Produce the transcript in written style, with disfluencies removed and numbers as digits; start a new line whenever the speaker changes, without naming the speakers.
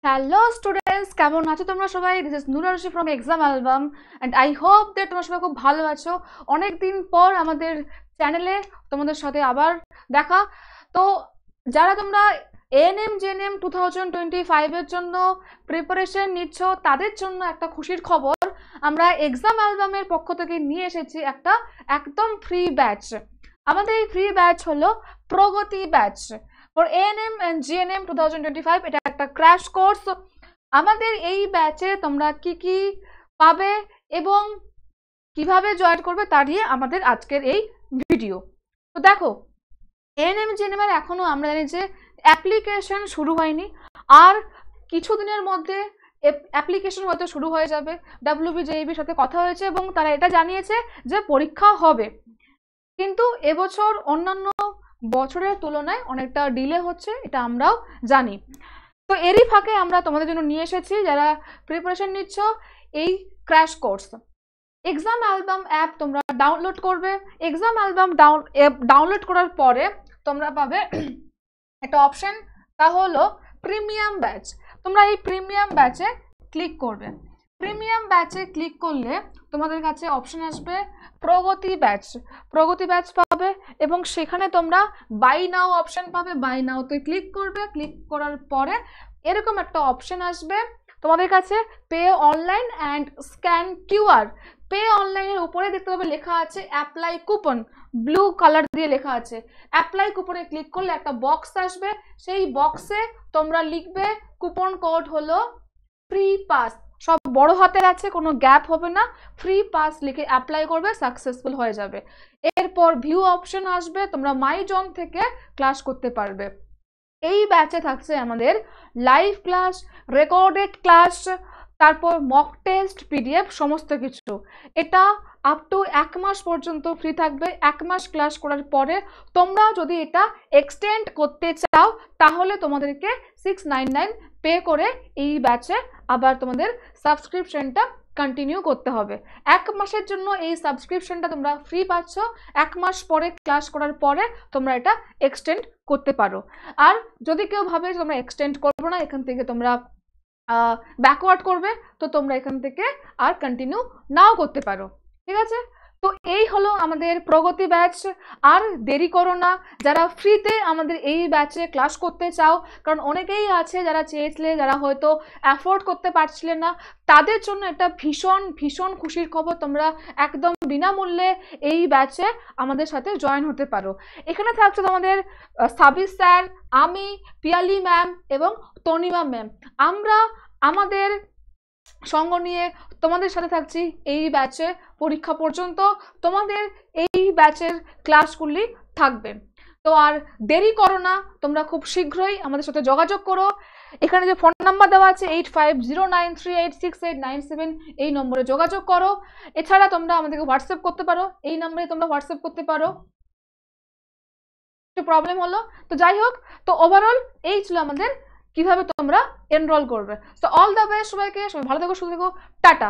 Hello students, কেমন আছো তোমরা সবাই? দিস ইজ নুরারশি from exam album and I hope that তোমরা সবাই খুব ভালো আছো। অনেক দিন পর আমাদের চ্যানেলে তোমাদের সাথে আবার দেখা। তো যারা তোমরা এএনএম জেএনএম 2025 এর জন্য প্রিপারেশন নিচ্ছ তাদের জন্য একটা খুশির খবর, আমরা এক্সাম অ্যালবামের পক্ষ থেকে নিয়ে এসেছি একটা একদম ফ্রি ব্যাচ। আমাদের এই ফ্রি ব্যাচ হলো Pragati batch for ANM and GNM 2025। এটা একটা ক্র্যাশ কোর্স। আমাদের এই ব্যাচে তোমরা কি কি পাবে এবং কিভাবে জয়েন করবে তা নিয়ে আমাদের আজকের এই ভিডিও। তো দেখো, এএনএম জিএনএম এর এখনো আমরা জানি যে অ্যাপ্লিকেশন শুরু হয়নি, আর কিছুদিনের মধ্যে অ্যাপ্লিকেশন হয়তো শুরু হয়ে যাবে। WBJEBর সাথে কথা হয়েছে এবং তারা এটা জানিয়েছে যে পরীক্ষা হবে, কিন্তু এবছর অন্যান্য বছরের তুলনায় অনেকটা ডিলে হচ্ছে, এটা আমরাও জানি। তো এরই ফাঁকে আমরা তোমাদের জন্য নিয়ে এসেছি যারা প্রিপারেশন নিচ্ছ এই crash course. Exam album app তোমরা ডাউনলোড করবে। এক্সাম অ্যালবাম ডাউনলোড করার পরে তোমরা পাবে একটা অপশন, তা হলো প্রিমিয়াম ব্যাচ। তোমরা এই প্রিমিয়াম ব্যাচে ক্লিক করবে। প্রিমিয়াম ব্যাচে ক্লিক করলে তোমাদের কাছে অপশন আসবে প্রগতি ব্যাচ। প্রগতি ব্যাচ পাবে এবং সেখানে তোমরা বাই নাও অপশন পাবে। বাই নাওতে ক্লিক করবে। ক্লিক করার পরে এরকম একটা অপশন আসবে তোমাদের কাছে, pay online and scan QR. Pay অনলাইনের উপরে দেখতে পাবে লেখা আছে অ্যাপ্লাই কুপন, ব্লু কালার দিয়ে লেখা আছে। অ্যাপ্লাই কুপনে ক্লিক করলে একটা বক্স আসবে, সেই বক্সে তোমরা লিখবে কুপন কোড হলো ফ্রি পাস। সব বড় হাতের আছে, কোনো গ্যাপ হবে না। ফ্রি পাস লিখে অ্যাপ্লাই করবে, সাকসেসফুল হয়ে যাবে। এরপর ভিউ অপশন আসবে, তোমরা মাই জন থেকে ক্লাস করতে পারবে। এই ব্যাচে থাকছে আমাদের লাইভ ক্লাস, রেকর্ডেড ক্লাস, তারপর মক টেস্ট, পিডিএফ, সমস্ত কিছু। এটা আপ টু 1 মাস পর্যন্ত ফ্রি থাকবে। 1 মাস ক্লাস করার পরে তোমরা যদি এটা এক্সটেন্ড করতে চাও তাহলে তোমাদেরকে 699 পে করে এই ব্যাচে আবার তোমাদের সাবস্ক্রিপশনটা কন্টিনিউ করতে হবে। 1 মাসের জন্য এই সাবস্ক্রিপশনটা তোমরা ফ্রি পাচ্ছ। 1 মাস পরে ক্লাস করার পরে তোমরা এটা এক্সটেন্ড করতে পারো। আর যদি কেউ ভাবে তোমরা এক্সটেন্ড করবো না, এখান থেকে তোমরা ব্যাকওয়ার্ড করবে, তো তোমরা এখান থেকে আর কন্টিনিউ নাও করতে পারো। ঠিক আছে? তো এই হলো আমাদের প্রগতি ব্যাচ। আর দেরি করো না, যারা ফ্রিতে আমাদের এই ব্যাচে ক্লাস করতে চাও, কারণ অনেকেই আছে যারা চেয়েছিলে, যারা হয়তো অ্যাফোর্ড করতে পারছিলেন না, তাদের জন্য এটা ভীষণ ভীষণ খুশির খবর। তোমরা একদম বিনামূল্যে এই ব্যাচে আমাদের সাথে জয়েন হতে পারো। এখানে থাকছে তোমাদের সাবির স্যার, আমি, পিয়ালি ম্যাম এবং তনিমা ম্যাম। আমরা আমাদের সঙ্গ নিয়ে তোমাদের সাথে থাকছি এই ব্যাচে পরীক্ষা পর্যন্ত। তোমাদের এই ব্যাচের ক্লাসগুলি থাকবে। তো আর দেরি করো না, তোমরা খুব শীঘ্রই আমাদের সাথে যোগাযোগ করো। এখানে যে ফোন নাম্বার দেওয়া আছে 8509386897, এই নম্বরে যোগাযোগ করো। এছাড়া তোমরা আমাদেরকে হোয়াটসঅ্যাপ করতে পারো, এই নম্বরে তোমরা হোয়াটসঅ্যাপ করতে পারো। একটু প্রবলেম হলো, তো যাই হোক। তো ওভারঅল এই ছিল আমাদের কিভাবে তোমরা এনরোল করবে। তো অল দ্য বেস্ট সবাইকে, সবাই ভালো থেকো, সুস্থ থেকো, টাটা।